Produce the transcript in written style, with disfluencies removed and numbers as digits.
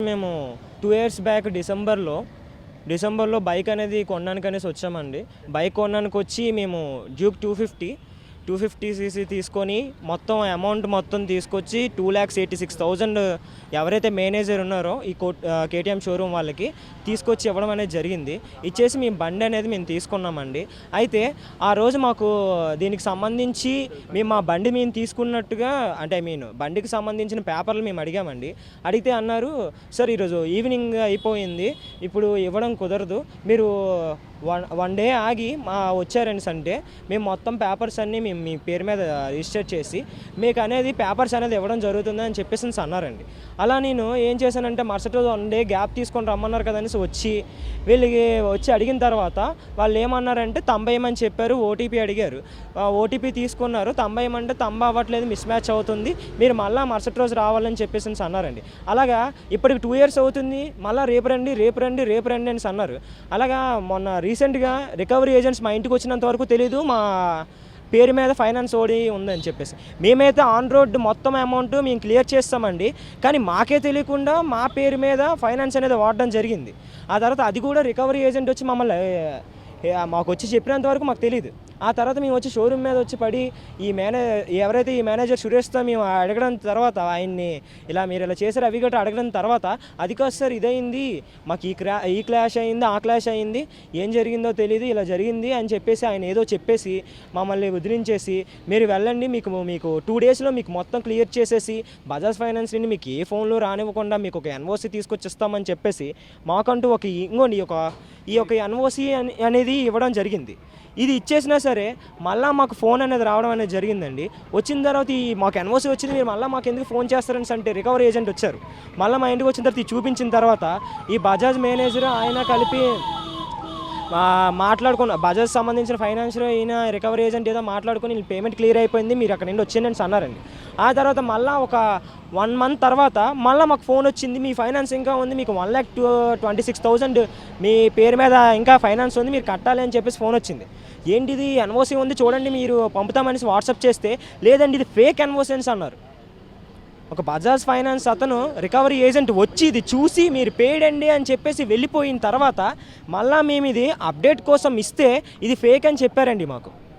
మేము 2 years back డిసెంబర్లో bike అనేది కొనడానికనేసి వచ్చామండి. బైక్ కొనడానికి వచ్చి మేము డ్యూక్ 250cc తీసుకొని మొత్తం అమౌంట్ మొత్తం తీసుకొచ్చి 2,86,000 ఎవరైతే మేనేజర్ ఉన్నారో ఈ కేటీఎం షోరూమ్ వాళ్ళకి తీసుకొచ్చి ఇవ్వడం అనేది జరిగింది. ఇచ్చేసి మేము బండి అనేది మేము తీసుకున్నామండి. అయితే ఆ రోజు మాకు దీనికి సంబంధించి మా బండి మేము తీసుకున్నట్టుగా అంటే బండికి సంబంధించిన పేపర్లు మేము అడిగామండి. అడిగితే అన్నారు, సార్ ఈరోజు ఈవినింగ్ అయిపోయింది, ఇప్పుడు ఇవ్వడం కుదరదు, మీరు వన్ డే ఆగి వచ్చారని అంటే మేము మొత్తం పేపర్స్ అన్నీ మేము మీ పేరు మీద రిజిస్టర్ చేసి మీకు అనేది పేపర్స్ అనేది ఇవ్వడం జరుగుతుందని చెప్పేసి అన్నారండి. అలా నేను ఏం చేశానంటే మరుసటి రోజు 1 డే గ్యాప్ తీసుకొని రమ్మన్నారు కదనేసి వీళ్ళకి వచ్చి అడిగిన తర్వాత వాళ్ళు ఏమన్నారంటే తంబేయమని చెప్పారు. ఓటీపీ అడిగారు, ఓటీపీ తీసుకున్నారు. తంబేయమంటే అవ్వట్లేదు, మిస్ మ్యాచ్ అవుతుంది, మీరు మళ్ళీ మరుసటి రోజు రావాలని చెప్పేసి అన్నారండి. అలాగా ఇప్పటికి 2 ఇయర్స్ అవుతుంది, మళ్ళీ రేపు రండి అని అన్నారు. అలాగా మొన్న రీసెంట్గా రికవరీ ఏజెంట్స్ మా ఇంటికి వచ్చినంత వరకు తెలీదు మా పేరు మీద ఫైనాన్స్ ఓడి ఉందని చెప్పేసి. మేమైతే ఆన్ రోడ్ మొత్తం అమౌంట్ మేము క్లియర్ చేస్తామండి, కానీ మాకే తెలియకుండా మా పేరు మీద ఫైనాన్స్ అనేది వాడడం జరిగింది. ఆ తర్వాత అది కూడా రికవరీ ఏజెంట్ వచ్చి మాకు వచ్చి చెప్పినంత వరకు మాకు తెలియదు. ఆ తర్వాత మేము వచ్చి షోరూమ్ మీద వచ్చి పడి ఎవరైతే ఈ మేనేజర్ సురేష్తో మేము అడగడం తర్వాత ఆయన్ని మీరు ఇలా చేశారు అవి గట్రా అడగడం తర్వాత, అది కాదు సార్ ఇదైంది, మాకు ఈ క్లాష్ అయింది, ఆ క్లాష్ అయింది, ఏం జరిగిందో తెలియదు, ఇలా జరిగింది అని చెప్పేసి ఆయన ఏదో చెప్పేసి మమ్మల్ని వదిలించేసి మీరు వెళ్ళండి, మీకు 2 డేస్లో మీకు మొత్తం క్లియర్ చేసేసి బజాజ్ ఫైనాన్స్ నుండి మీకు ఏ ఫోన్లో రానివ్వకుండా మీకు ఒక ఎన్ఓసి తీసుకొచ్చిస్తామని చెప్పేసి మాకంటూ ఈ యొక్క ఎన్ఓసి అనేది ఇవ్వడం జరిగింది. ఇది ఇచ్చేసినా సరే మళ్ళీ మాకు ఫోన్ అనేది రావడం అనేది జరిగిందండి. వచ్చిన తర్వాత మాకు ఎన్ఓసి వచ్చింది, మీరు మళ్ళీ మాకు ఎందుకు ఫోన్ చేస్తారని అంటే రికవరీ ఏజెంట్ వచ్చారు. మళ్ళీ మా ఇంటికి వచ్చిన తర్వాత చూపించిన తర్వాత ఈ బజాజ్ మేనేజర్ ఆయన కలిపి మాట్లాడుకున్న బజాజ్ సంబంధించిన ఫైనాన్షియల్ అయిన రికవరీ ఏజెంట్ ఏదో మాట్లాడుకుని పేమెంట్ క్లియర్ అయిపోయింది, మీరు అక్కడ నుండి వచ్చిందని అన్నారండి. ఆ తర్వాత మళ్ళీ ఒక 1 మంత్ తర్వాత మళ్ళీ మాకు ఫోన్ వచ్చింది, మీ ఫైనాన్స్ ఇంకా ఉంది, మీకు 1,26,000 మీ పేరు మీద ఇంకా ఫైనాన్స్ ఉంది, మీరు కట్టాలి అని చెప్పేసి ఫోన్ వచ్చింది. ఏంటిది ఎన్ఓసి ఉంది చూడండి మీరు పంపుతామనేసి వాట్సాప్ చేస్తే, లేదండి ఇది ఫేక్ ఎన్ఓసి అని అన్నారు. ఒక బజాజ్ ఫైనాన్స్ అతను రికవరీ ఏజెంట్ వచ్చి ఇది చూసి మీరు పేడ్ అండి అని చెప్పేసి వెళ్ళిపోయిన తర్వాత మళ్ళీ మేము ఇది అప్డేట్ కోసం ఇస్తే ఇది ఫేక్ అని చెప్పారండి మాకు.